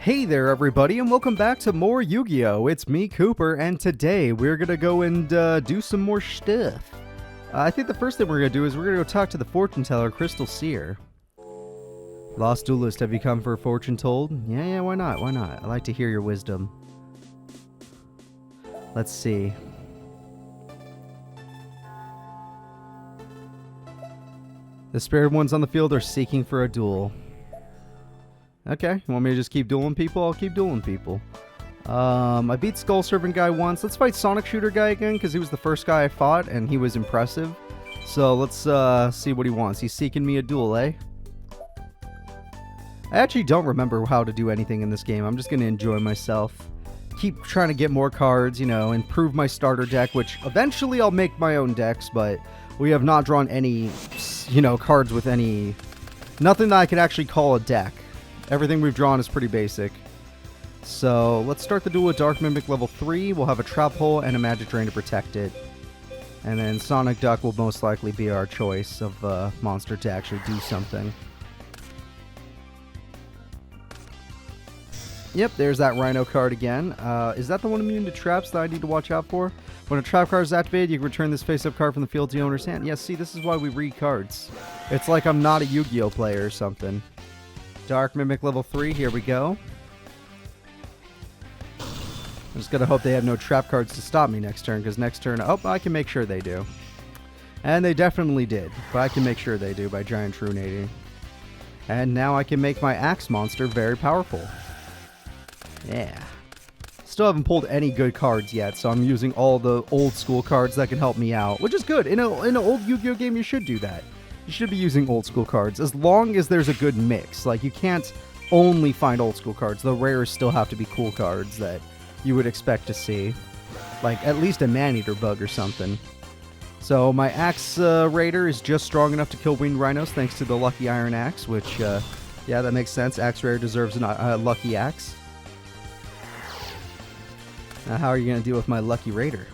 Hey there everybody, and welcome back to more Yu-Gi-Oh! It's me, Cooper, and today we're gonna go and do some more stuff. I think the first thing we're gonna do is we're gonna go talk to the fortune teller, Crystal Seer. Lost Duelist, have you come for a fortune told? Yeah, why not, why not? I like to hear your wisdom. Let's see. The spirit ones on the field are seeking for a duel. Okay, you want me to just keep dueling people? I'll keep dueling people. I beat Skull Servant guy once. Let's fight Sonic Shooter guy again, because he was the first guy I fought, and he was impressive. So let's see what he wants. He's seeking me a duel, eh? I actually don't remember how to do anything in this game. I'm just going to enjoy myself. Keep trying to get more cards, you know, improve my starter deck, which eventually I'll make my own decks, but we have not drawn any, you know, cards with any... Nothing that I could actually call a deck. Everything we've drawn is pretty basic. So let's start the duel with Dark Mimic level 3. We'll have a Trap Hole and a Magic Drain to protect it. And then Sonic Duck will most likely be our choice of monster to actually do something. Yep, there's that Rhino card again. Is that the one immune to traps that I need to watch out for? When a trap card is activated, you can return this face-up card from the field to the owner's hand. Yes, see, this is why we read cards. It's like I'm not a Yu-Gi-Oh player or something. Dark Mimic level 3, here we go. I'm just going to hope they have no trap cards to stop me next turn, because next turn... Oh, I can make sure they do. And they definitely did, but I can make sure they do by Giant Truenating. And now I can make my Axe monster very powerful. Yeah. Still haven't pulled any good cards yet, so I'm using all the old school cards that can help me out, which is good. In an old Yu-Gi-Oh game, you should do that. You should be using old school cards, as long as there's a good mix. Like, you can't only find old school cards. The rares still have to be cool cards that you would expect to see. Like, at least a Man-Eater bug or something. So, my Axe Raider is just strong enough to kill Winged Rhinos, thanks to the Lucky Iron Axe, which, yeah, that makes sense. Axe Raider deserves a Lucky Axe. Now, how are you going to deal with my Lucky Raider?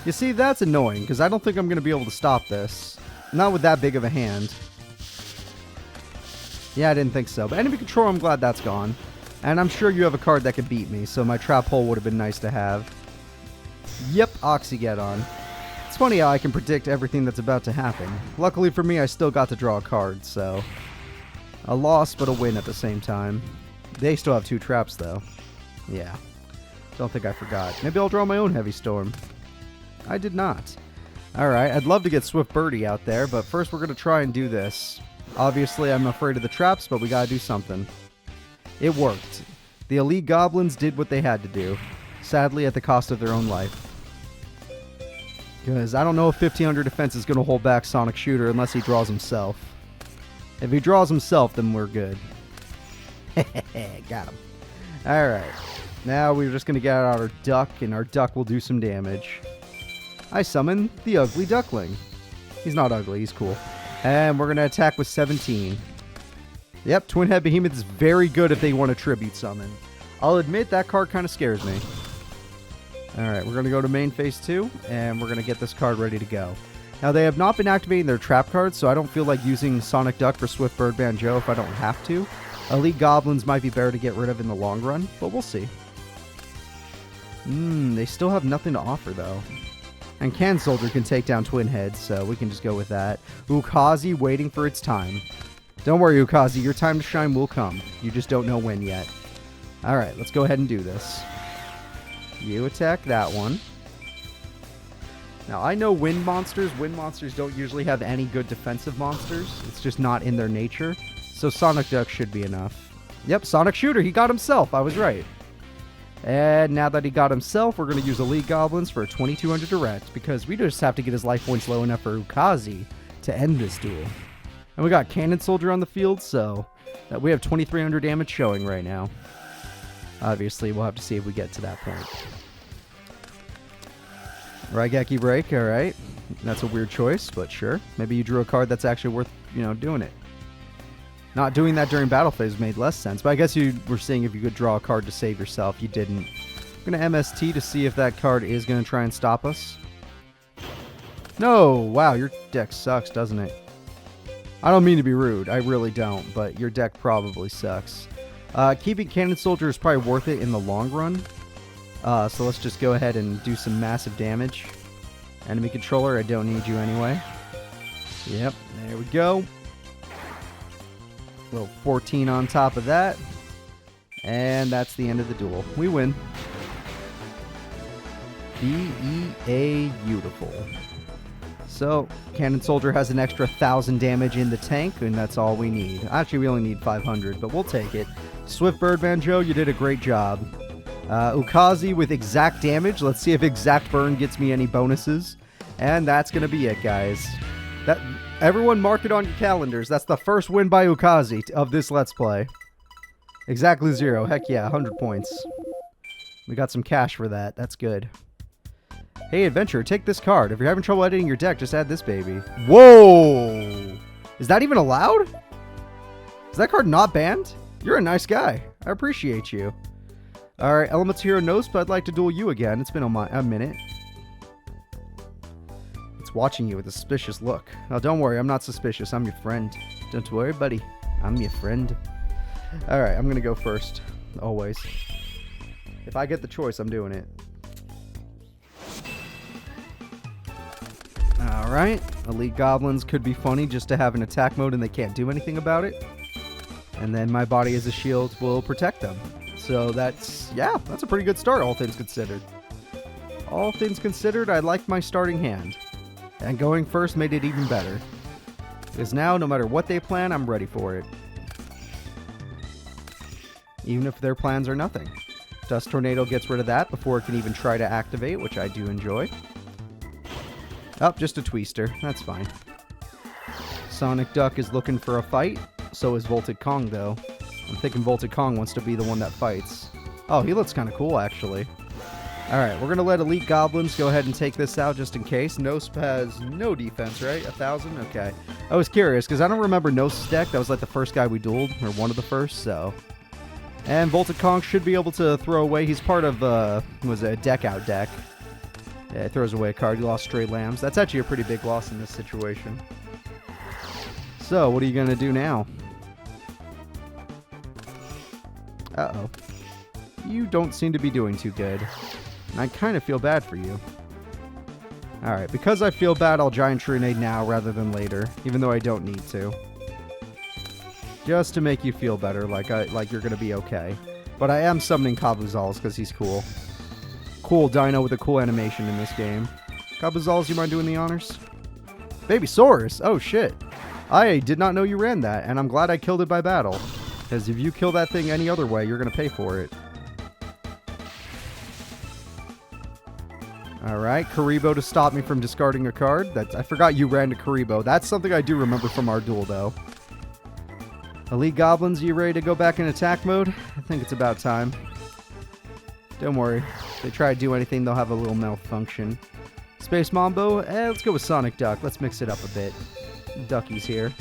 You see, that's annoying, because I don't think I'm going to be able to stop this. Not with that big of a hand. Yeah, I didn't think so. But enemy control, I'm glad that's gone. And I'm sure you have a card that could beat me, so my Trap Hole would have been nice to have. Yep, Oxygeddon. It's funny how I can predict everything that's about to happen. Luckily for me, I still got to draw a card, so... A loss, but a win at the same time. They still have 2 traps, though. Yeah. Don't think I forgot. Maybe I'll draw my own Heavy Storm. I did not. Alright, I'd love to get Swift Birdie out there, but first we're going to try and do this. Obviously, I'm afraid of the traps, but we gotta do something. It worked. The Elite Goblins did what they had to do. Sadly, at the cost of their own life. Because I don't know if 1500 defense is going to hold back Sonic Shooter unless he draws himself. If he draws himself, then we're good. Got him. Alright. Now we're just going to get out our duck, and our duck will do some damage. I summon the Ugly Duckling. He's not ugly, he's cool. And we're going to attack with 17. Yep, Twin Head Behemoth is very good if they want to Tribute Summon. I'll admit that card kind of scares me. Alright, we're going to go to main phase 2, and we're going to get this card ready to go. Now, they have not been activating their trap cards, so I don't feel like using Sonic Duck for Swift Bird Banjo if I don't have to. Elite Goblins might be better to get rid of in the long run, but we'll see. They still have nothing to offer, though. And Can Soldier can take down Twin Heads, so we can just go with that. Ukazi waiting for its time. Don't worry, Ukazi, your time to shine will come. You just don't know when yet. Alright, let's go ahead and do this. You attack that one. Now, I know wind monsters. Wind monsters don't usually have any good defensive monsters. It's just not in their nature. So Sonic Duck should be enough. Yep, Sonic Shooter. He got himself. I was right. And now that he got himself, we're going to use Elite Goblins for a 2200 direct, because we just have to get his life points low enough for Ukazi to end this duel. And we got Cannon Soldier on the field, so that we have 2300 damage showing right now. Obviously, we'll have to see if we get to that point. Raigeki Break, alright. That's a weird choice, but sure. Maybe you drew a card that's actually worth, you know, doing it. Not doing that during battle phase made less sense, but I guess you were seeing if you could draw a card to save yourself. You didn't. I'm going to MST to see if that card is going to try and stop us. No! Wow, your deck sucks, doesn't it? I don't mean to be rude. I really don't, but your deck probably sucks. Keeping Cannon Soldier is probably worth it in the long run. So let's just go ahead and do some massive damage. Enemy controller, I don't need you anyway. Yep, there we go. Little 14 on top of that. And that's the end of the duel. We win. BEA beautiful. So, Cannon Soldier has an extra 1,000 damage in the tank, and that's all we need. Actually, we only need 500, but we'll take it. Swift Birdman Joe, you did a great job. Ukazi with exact damage. Let's see if exact burn gets me any bonuses. And that's going to be it, guys. Everyone mark it on your calendars. That's the first win by Ukazi of this Let's Play. Exactly 0. Heck yeah, 100 points. We got some cash for that. That's good. Hey, Adventurer, take this card. If you're having trouble editing your deck, just add this baby. Whoa! Is that even allowed? Is that card not banned? You're a nice guy. I appreciate you. Alright, Elemental Hero knows, but I'd like to duel you again. It's been a minute. It's watching you with a suspicious look. Now, don't worry, I'm not suspicious. I'm your friend. Don't worry, buddy. I'm your friend. Alright, I'm going to go first. Always. If I get the choice, I'm doing it. Alright, Elite Goblins could be funny just to have an attack mode and they can't do anything about it. And then my body as a shield will protect them. So that's a pretty good start, all things considered. All things considered, I like my starting hand. And going first made it even better. Because now, no matter what they plan, I'm ready for it. Even if their plans are nothing. Dust Tornado gets rid of that before it can even try to activate, which I do enjoy. Oh, just a Twister. That's fine. Sonic Duck is looking for a fight. So is Volted Kong, though. I'm thinking Volted Kong wants to be the one that fights. Oh, he looks kind of cool, actually. Alright, we're going to let Elite Goblins go ahead and take this out just in case. Nosp has no defense, right? 1,000? Okay. I was curious, because I don't remember Nosp's deck. That was like the first guy we dueled, or one of the first, so... And Volted Kong should be able to throw away. He's part of, was it a deck out deck? Yeah, he throws away a card. He lost Stray Lambs. That's actually a pretty big loss in this situation. So, what are you going to do now? Uh-oh. You don't seem to be doing too good. And I kind of feel bad for you. Alright, because I feel bad, I'll Giant Trinade now rather than later, even though I don't need to. Just to make you feel better, like you're going to be okay. But I am summoning Kabuzals because he's cool. Cool dino with a cool animation in this game. Kabuzals, you mind doing the honors? Babysaurus! Oh, shit. I did not know you ran that, and I'm glad I killed it by battle. Because if you kill that thing any other way, you're going to pay for it. Alright, Karibo to stop me from discarding a card. I forgot you ran to Karibo. That's something I do remember from our duel, though. Elite Goblins, you ready to go back in attack mode? I think it's about time. Don't worry. If they try to do anything, they'll have a little malfunction. Space Mambo? Let's go with Sonic Duck. Let's mix it up a bit. Ducky's here.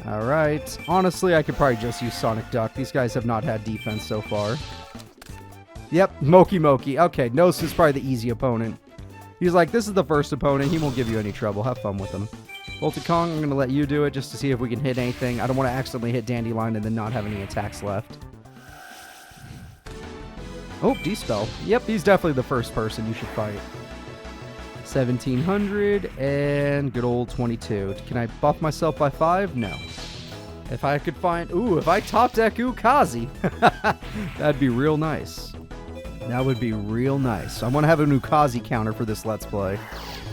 Alright. Honestly, I could probably just use Sonic Duck. These guys have not had defense so far. Yep, Moki Moki. Okay, Nos is probably the easy opponent. He's like, this is the first opponent. He won't give you any trouble. Have fun with him. Volted Kong, I'm going to let you do it just to see if we can hit anything. I don't want to accidentally hit Dandelion and then not have any attacks left. Oh, D-Spell. Yep, he's definitely the first person you should fight. 1,700 and good old 22. Can I buff myself by 5? No. If I could find... Ooh, if I top deck Ukazi, that'd be real nice. That would be real nice. I want to have an Ukazi counter for this Let's Play,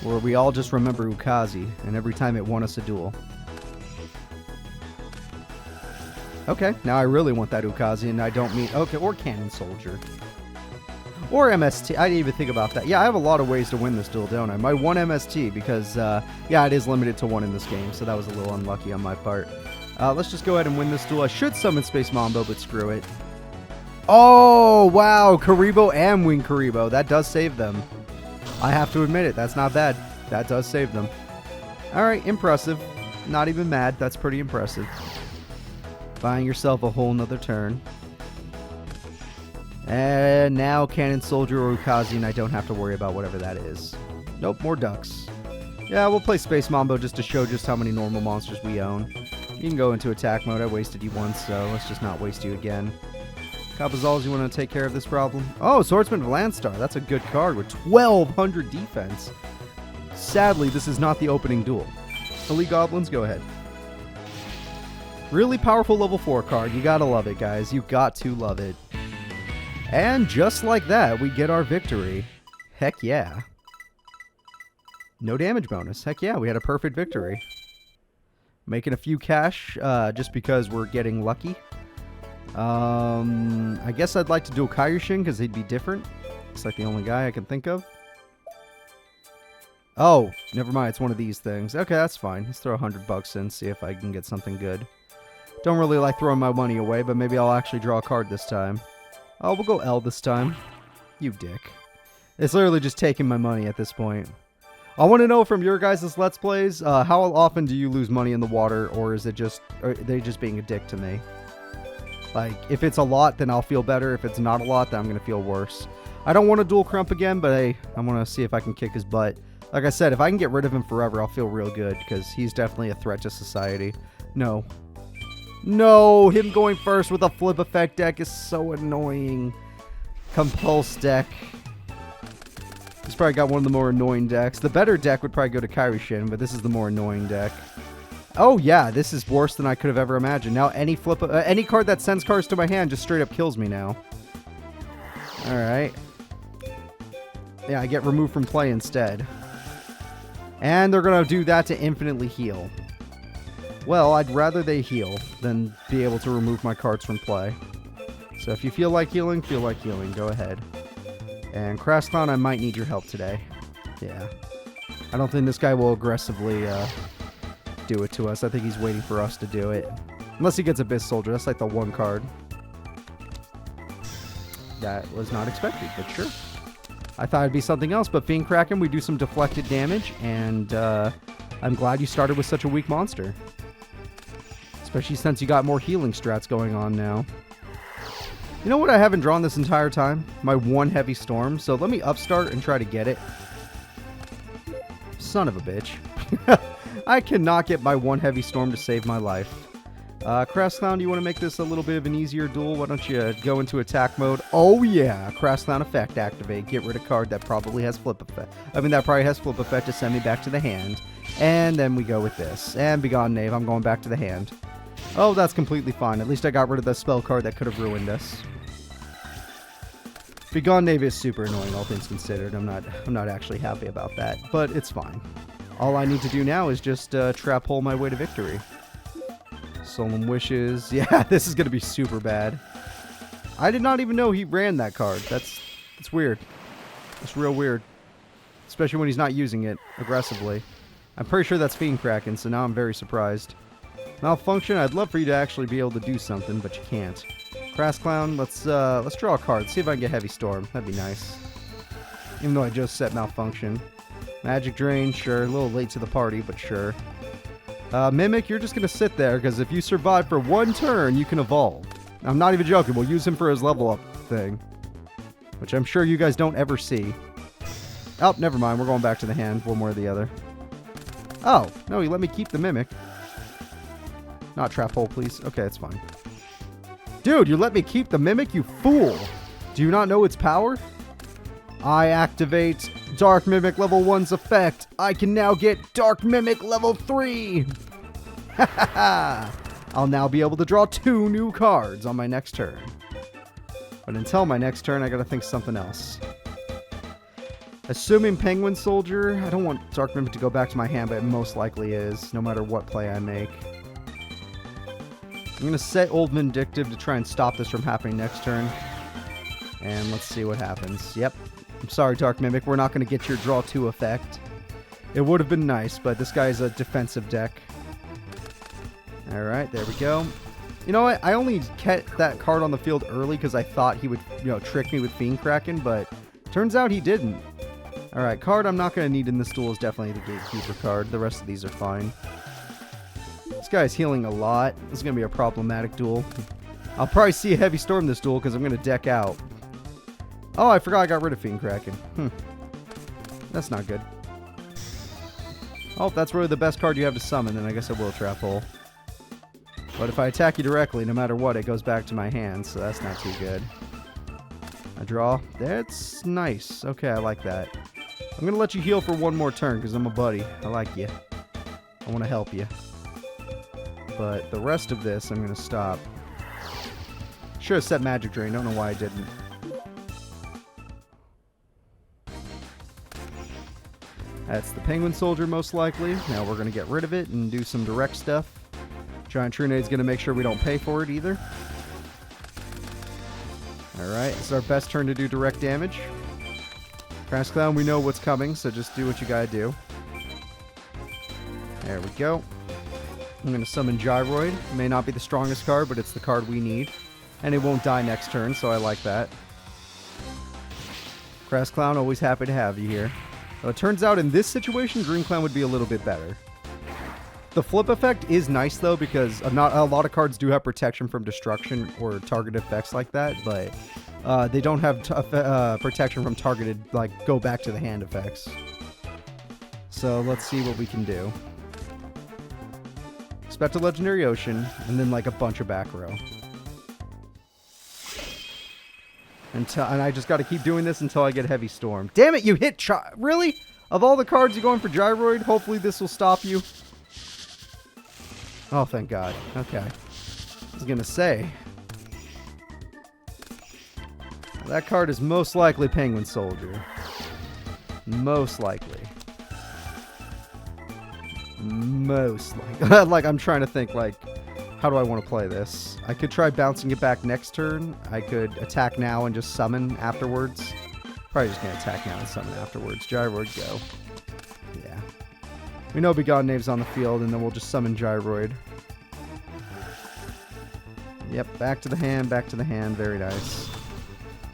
where we all just remember Ukazi, and every time it won us a duel. Okay, now I really want that Ukazi, and I don't mean... Okay, or Cannon Soldier. Or MST. I didn't even think about that. Yeah, I have a lot of ways to win this duel, don't I? My one MST, because, yeah, it is limited to 1 in this game, so that was a little unlucky on my part. Let's just go ahead and win this duel. I should summon Space Mambo, but screw it. Oh, wow, Karibo and Wing Karibo. That does save them. I have to admit it, that's not bad. That does save them. Alright, impressive. Not even mad, that's pretty impressive. Buying yourself a whole nother turn. And now Cannon Soldier or Ukazi, and I don't have to worry about whatever that is. Nope, more ducks. Yeah, we'll play Space Mambo just to show just how many normal monsters we own. You can go into attack mode. I wasted you once, so let's just not waste you again. Cabazals, you want to take care of this problem? Oh, Swordsman of Landstar. That's a good card with 1,200 defense. Sadly, this is not the opening duel. Elite Goblins, go ahead. Really powerful level 4 card. You gotta love it, guys. You got to love it. And just like that, we get our victory. Heck yeah. No damage bonus. Heck yeah, we had a perfect victory. Making a few cash just because we're getting lucky. I guess I'd like to do a Kaioshin because he'd be different. It's like the only guy I can think of. Oh, never mind. It's one of these things. Okay, that's fine. Let's throw $100 in, see if I can get something good. Don't really like throwing my money away, but maybe I'll actually draw a card this time. Oh, we'll go L this time. You dick. It's literally just taking my money at this point. I want to know from your guys' Let's Plays, how often do you lose money in the water, or is it just, are they just being a dick to me? Like, if it's a lot, then I'll feel better. If it's not a lot, then I'm going to feel worse. I don't want to duel Crump again, but hey, I want to see if I can kick his butt. Like I said, if I can get rid of him forever, I'll feel real good, because he's definitely a threat to society. No. No! Him going first with a flip effect deck is so annoying. Compulse deck. He's probably got one of the more annoying decks. The better deck would probably go to Kaioshin, but this is the more annoying deck. Oh yeah, this is worse than I could have ever imagined. Now any any card that sends cards to my hand just straight up kills me now. Alright. Yeah, I get removed from play instead. And they're going to do that to infinitely heal. Well, I'd rather they heal than be able to remove my cards from play. So if you feel like healing, go ahead. And Crashclown, I might need your help today. Yeah. I don't think this guy will aggressively do it to us. I think he's waiting for us to do it. Unless he gets Abyss Soldier. That's like the one card. That was not expected, but sure. I thought it'd be something else, but Fiend Kraken, we do some deflected damage, and I'm glad you started with such a weak monster. Especially since you got more healing strats going on now. You know what I haven't drawn this entire time? My one Heavy Storm, so let me upstart and try to get it. Son of a bitch. I cannot get my one Heavy Storm to save my life. Crashclown, do you want to make this a little bit of an easier duel? Why don't you go into attack mode? Oh yeah, Crashclown effect activate. Get rid of card that probably has flip effect. That probably has flip effect to send me back to the hand. And then we go with this. And Begone Knave, I'm going back to the hand. Oh, that's completely fine. At least I got rid of the spell card that could have ruined us. Begone Knave is super annoying, all things considered. I'm not actually happy about that, but it's fine. All I need to do now is just trap hole my way to victory. Solemn Wishes. Yeah, this is going to be super bad. I did not even know he ran that card. That's weird. It's real weird. Especially when he's not using it aggressively. I'm pretty sure that's Fiend Kraken, so now I'm very surprised. Malfunction, I'd love for you to actually be able to do something, but you can't. Crashclown, let's draw a card. See if I can get Heavy Storm. That'd be nice. Even though I just set Malfunction. Magic Drain, sure. A little late to the party, but sure. Mimic, you're just going to sit there, because if you survive for one turn, you can evolve. I'm not even joking. We'll use him for his level up thing. Which I'm sure you guys don't ever see. Oh, never mind. We're going back to the hand. One more or the other. Oh, no, he let me keep the Mimic. Not Trap Hole, please. Okay, it's fine. Dude, you let me keep the Mimic, you fool! Do you not know its power? I activate Dark Mimic level 1's effect. I can now get Dark Mimic level 3! I'll now be able to draw 2 new cards on my next turn. But until my next turn, I gotta think something else. Assuming Penguin Soldier, I don't want Dark Mimic to go back to my hand, but it most likely is, no matter what play I make. I'm going to set Old Vindictive to try and stop this from happening next turn. And let's see what happens. Yep. I'm sorry, Dark Mimic. We're not going to get your draw 2 effect. It would have been nice, but this guy's a defensive deck. Alright, there we go. You know what? I only kept that card on the field early because I thought he would, trick me with Fiend Kraken, but turns out he didn't. Alright, card I'm not going to need in this duel is definitely the Gatekeeper card. The rest of these are fine. This guy's healing a lot. This is going to be a problematic duel. I'll probably see a Heavy Storm this duel because I'm going to deck out. Oh, I forgot I got rid of Fiend Kraken. That's not good. Oh, if that's really the best card you have to summon, then I guess I will Trap Hole. But if I attack you directly, no matter what, it goes back to my hand, so that's not too good. I draw. That's nice. Okay, I like that. I'm going to let you heal for one more turn because I'm a buddy. I like you. I want to help you. But the rest of this, I'm going to stop. Should have set Magic Drain. Don't know why I didn't. That's the Penguin Soldier, most likely. Now we're going to get rid of it and do some direct stuff. Giant Truenade's going to make sure we don't pay for it either. Alright, this is our best turn to do direct damage. Crash Clown, we know what's coming, so just do what you gotta do. There we go. I'm going to summon Gyroid. It may not be the strongest card, but it's the card we need. And it won't die next turn, so I like that. Crash Clown, always happy to have you here. Well, it turns out in this situation, Green Clown would be a little bit better. The flip effect is nice, though, because not a lot of cards do have protection from destruction or targeted effects like that, but they don't have protection from targeted, like, go back to the hand effects. So let's see what we can do. Expect a Legendary Ocean, and then, like, a bunch of back row. And I just got to keep doing this until I get Heavy Storm. Damn it, you hit... Really? Of all the cards you're going for Gyroid, hopefully this will stop you. Oh, thank God. Okay. I was going to say. That card is most likely Penguin Soldier. Most likely. Most likely. Like, I'm trying to think, like, how do I want to play this? I could try bouncing it back next turn. I could attack now and just summon afterwards. Probably just going to attack now and summon afterwards. Gyroid, go. Yeah. We know Begone Knave's on the field, and then we'll just summon Gyroid. Yep, back to the hand, back to the hand. Very nice.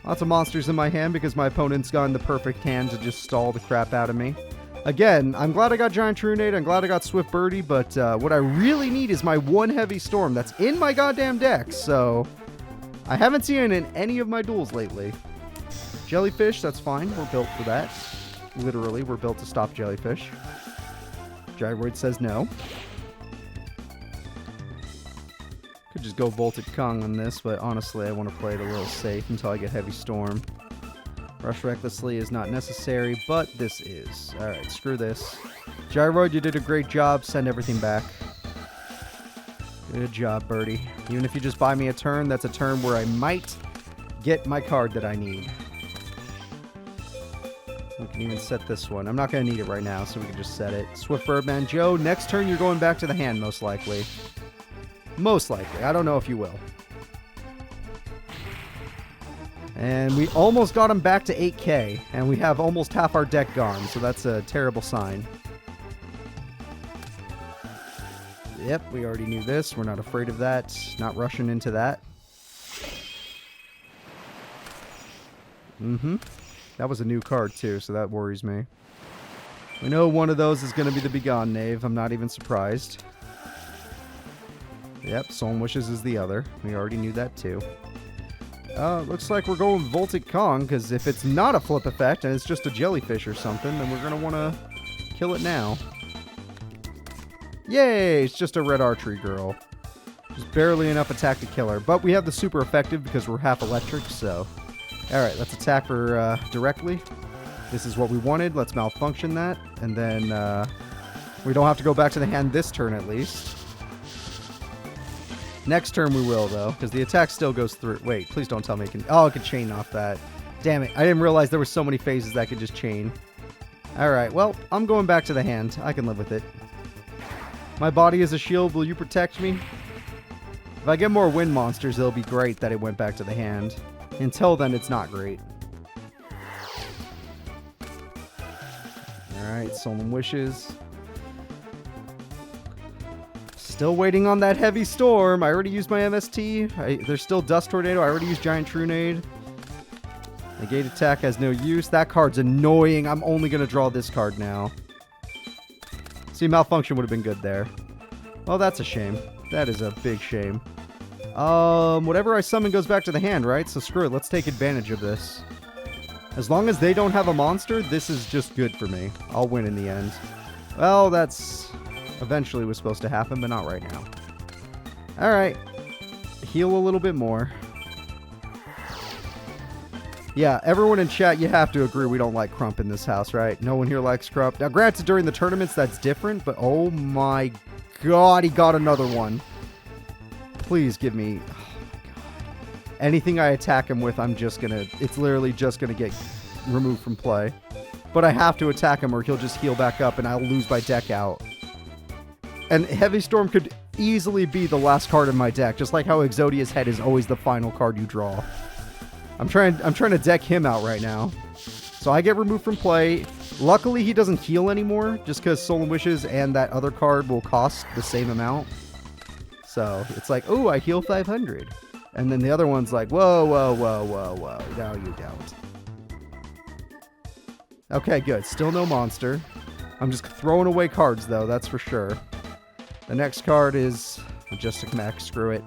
Lots of monsters in my hand because my opponent's gotten the perfect hand to just stall the crap out of me. Again, I'm glad I got Giant Trunade, I'm glad I got Swift Birdie, but what I really need is my one Heavy Storm that's in my goddamn deck, so I haven't seen it in any of my duels lately. Jellyfish, that's fine, we're built for that. Literally, we're built to stop Jellyfish. Gyroid says no. Could just go Voltic Kong on this, but honestly, I want to play it a little safe until I get Heavy Storm. Rush Recklessly is not necessary, but this is. Alright, screw this. Gyroid, you did a great job. Send everything back. Good job, Birdie. Even if you just buy me a turn, that's a turn where I might get my card that I need. We can even set this one. I'm not going to need it right now, so we can just set it. Swift Birdman Joe, next turn you're going back to the hand, most likely. Most likely. I don't know if you will. And we almost got him back to 8k, and we have almost half our deck gone, so that's a terrible sign. Yep, we already knew this. We're not afraid of that. Not rushing into that. That was a new card, too, so that worries me. We know one of those is going to be the Begone Knave. I'm not even surprised. Yep, Soul Wishes is the other. We already knew that, too. Looks like we're going Voltic Kong, because if it's not a flip effect and it's just a jellyfish or something, then we're going to want to kill it now. Yay! It's just a red archery girl. Just barely enough attack to kill her. But we have the super effective because we're half electric, so... Alright, let's attack her directly. This is what we wanted. Let's malfunction that. And then we don't have to go back to the hand this turn, at least. Next turn we will, though, because the attack still goes through. Wait, please don't tell me it can... Oh, it can chain off that. Damn it. I didn't realize there were so many phases that could just chain. Alright, well, I'm going back to the hand. I can live with it. My body is a shield. Will you protect me? If I get more wind monsters, it'll be great that it went back to the hand. Until then, it's not great. Alright, Solemn Wishes. Still waiting on that Heavy Storm. I already used my MST. There's still Dust Tornado. I already used Giant Trunade. Negate attack has no use. That card's annoying. I'm only going to draw this card now. See, Malfunction would have been good there. Well, that's a shame. That is a big shame. Whatever I summon goes back to the hand, right? So screw it. Let's take advantage of this. As long as they don't have a monster, this is just good for me. I'll win in the end. Well, that's... eventually was supposed to happen, but not right now. Alright. Heal a little bit more. Yeah, everyone in chat, you have to agree we don't like Crump in this house, right? No one here likes Crump. Now, granted, during the tournaments, that's different, but oh my god, he got another one. Please give me... Oh my god. Anything I attack him with, I'm just gonna... It's literally just gonna get removed from play. But I have to attack him or he'll just heal back up and I'll lose my deck out. And Heavy Storm could easily be the last card in my deck, just like how Exodia's Head is always the final card you draw. I'm trying to deck him out right now. So I get removed from play. Luckily, he doesn't heal anymore, just because Soul Wishes and that other card will cost the same amount. So it's like, oh, I heal 500. And then the other one's like, whoa, whoa, whoa, whoa, whoa. No, you don't. Okay, good. Still no monster. I'm just throwing away cards, though, that's for sure. The next card is Majestic Mech. Screw it.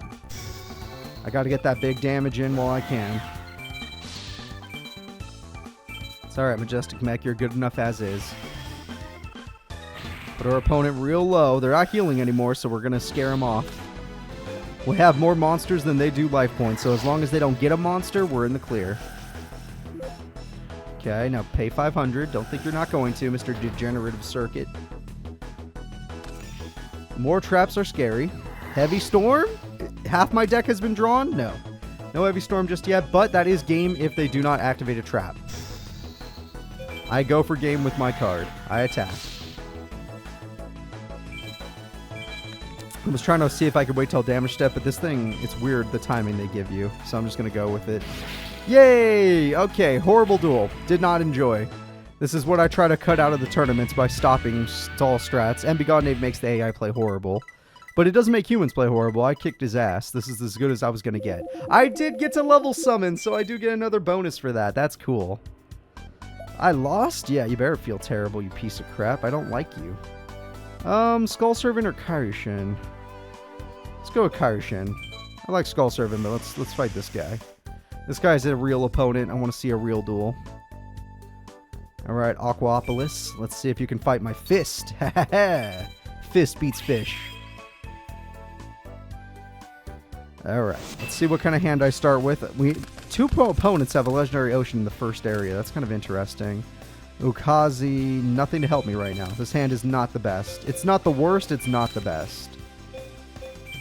I got to get that big damage in while I can. It's alright, Majestic Mech. You're good enough as is. Put our opponent real low. They're not healing anymore, so we're going to scare them off. We have more monsters than they do life points, so as long as they don't get a monster, we're in the clear. Okay, now pay 500. Don't think you're not going to, Mr. Degenerative Circuit. More traps are scary. Heavy Storm? Half my deck has been drawn? No. No Heavy Storm just yet, but that is game if they do not activate a trap. I go for game with my card. I attack. I was trying to see if I could wait till damage step, but this thing, it's weird the timing they give you, so I'm just going to go with it. Yay! Okay, horrible duel. Did not enjoy. This is what I try to cut out of the tournaments by stopping stall strats. And Begone Knave makes the AI play horrible. But it doesn't make humans play horrible. I kicked his ass. This is as good as I was going to get. I did get to level summon, so I do get another bonus for that. That's cool. I lost? Yeah, you better feel terrible, you piece of crap. I don't like you. Skull Servant or Kaioshin? Let's go with Kaioshin. I like Skull Servant, but let's fight this guy. This guy's a real opponent. I want to see a real duel. Alright, Aquapolis. Let's see if you can fight my fist. Fist beats fish. Alright, let's see what kind of hand I start with. Two opponents have a Legendary Ocean in the first area. That's kind of interesting. Ukazi, nothing to help me right now. This hand is not the best. It's not the worst, it's not the best.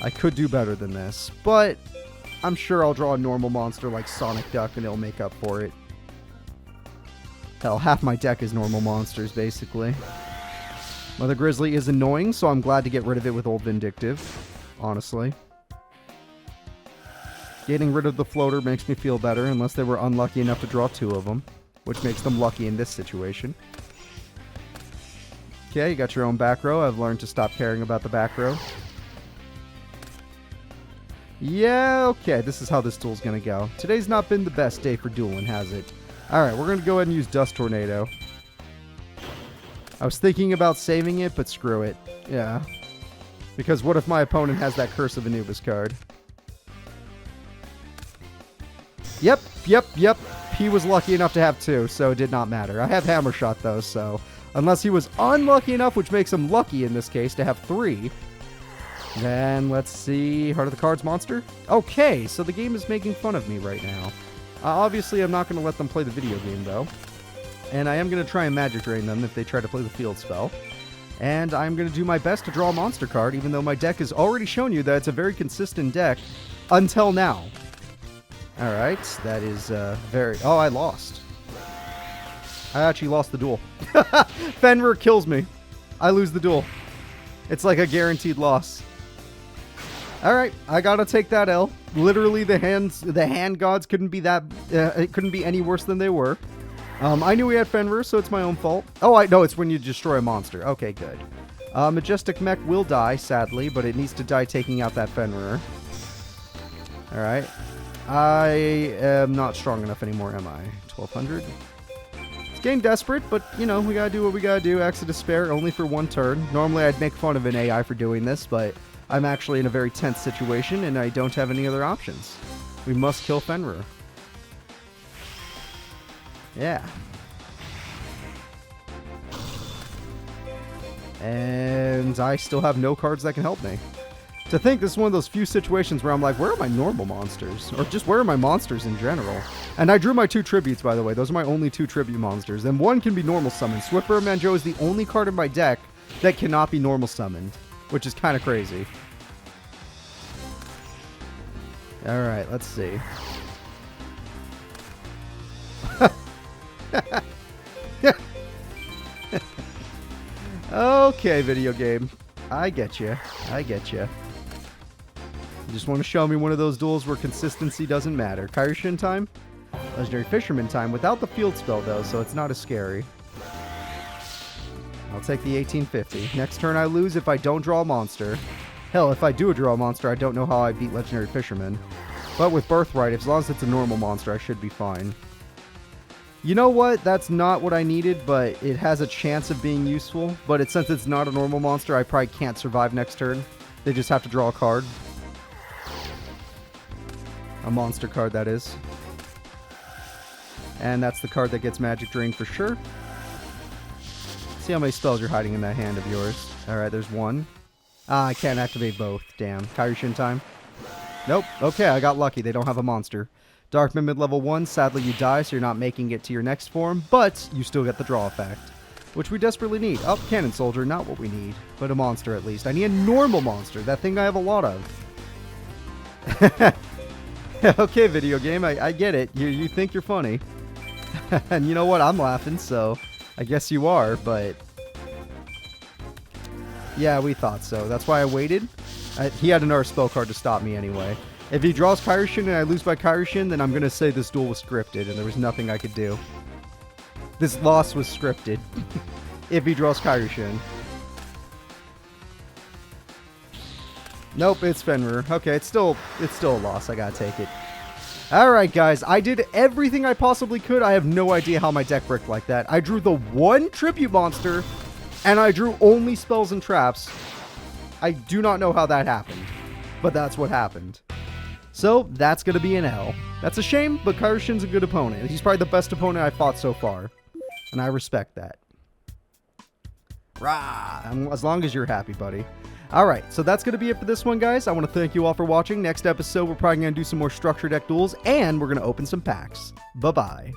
I could do better than this, but I'm sure I'll draw a normal monster like Sonic Duck and it'll make up for it. Hell, half my deck is normal monsters, basically. Mother Grizzly is annoying, so I'm glad to get rid of it with Old Vindictive, honestly. Getting rid of the floater makes me feel better, unless they were unlucky enough to draw two of them, which makes them lucky in this situation. Okay, you got your own back row. I've learned to stop caring about the back row. Yeah, okay, this is how this duel's gonna go. Today's not been the best day for dueling, has it? Alright, we're gonna go ahead and use Dust Tornado. I was thinking about saving it, but screw it. Yeah. Because what if my opponent has that Curse of Anubis card? Yep. He was lucky enough to have two, so it did not matter. I have Hammer Shot, though, so unless he was unlucky enough, which makes him lucky in this case, to have three, then let's see. Heart of the Cards monster? Okay, so the game is making fun of me right now. Obviously, I'm not going to let them play the video game, though. And I am going to try and Magic Drain them if they try to play the field spell. And I'm going to do my best to draw a monster card, even though my deck has already shown you that it's a very consistent deck until now. Alright, that is very... Oh, I lost. I actually lost the duel. Fenrir kills me. I lose the duel. It's like a guaranteed loss. Alright, I gotta take that L. Literally, the hand gods couldn't be that... it couldn't be any worse than they were. I knew we had Fenrir, so it's my own fault. Oh, I know, it's when you destroy a monster. Okay, good. Majestic Mech will die, sadly, but it needs to die taking out that Fenrir. Alright. I am not strong enough anymore, am I? 1200? It's getting desperate, but, you know, we gotta do what we gotta do. Axe of Despair, only for one turn. Normally, I'd make fun of an AI for doing this, but I'm actually in a very tense situation, and I don't have any other options. We must kill Fenrir. Yeah. And I still have no cards that can help me. To think this is one of those few situations where I'm like, where are my normal monsters? Or just where are my monsters in general? And I drew my 2 tributes, by the way. Those are my only 2 tribute monsters. And one can be normal summoned. Swiftburn Manjo is the only card in my deck that cannot be normal summoned, which is kind of crazy. Alright, let's see. Okay, video game. I get you. I get you. You just want to show me one of those duels where consistency doesn't matter. Kaioshin time? Legendary Fisherman time without the field spell, though, so it's not as scary. I'll take the 1850. Next turn I lose if I don't draw a monster. Hell, if I do draw a monster, I don't know how I beat Legendary Fisherman. But with Birthright, as long as it's a normal monster, I should be fine. You know what? That's not what I needed, but it has a chance of being useful. But since it's not a normal monster, I probably can't survive next turn. They just have to draw a card. A monster card, that is. And that's the card that gets Magic Drain for sure. See how many spells you're hiding in that hand of yours. Alright, there's one. Ah, I can't activate both. Damn. Kaioshin time? Nope. Okay, I got lucky. They don't have a monster. Darkman mid-level 1. Sadly, you die, so you're not making it to your next form, but you still get the draw effect, which we desperately need. Oh, Cannon Soldier. Not what we need, but a monster at least. I need a normal monster. That thing I have a lot of. Okay, video game. I get it. You think you're funny. And you know what? I'm laughing, so I guess you are, but... Yeah, we thought so. That's why I waited. He had another spell card to stop me anyway. If he draws Kaioshin and I lose by Kaioshin, then I'm going to say this duel was scripted and there was nothing I could do. This loss was scripted. If he draws Kaioshin. Nope, it's Fenrir. Okay, it's still a loss. I gotta take it. Alright, guys. I did everything I possibly could. I have no idea how my deck bricked like that. I drew the 1 tribute monster, and I drew only spells and traps. I do not know how that happened, but that's what happened. So, that's gonna be an L. That's a shame, but Kaioshin's a good opponent. He's probably the best opponent I've fought so far, and I respect that. Rah! As long as you're happy, buddy. Alright, so that's going to be it for this one, guys. I want to thank you all for watching. Next episode, we're probably going to do some more structure deck duels, and we're going to open some packs. Bye-bye.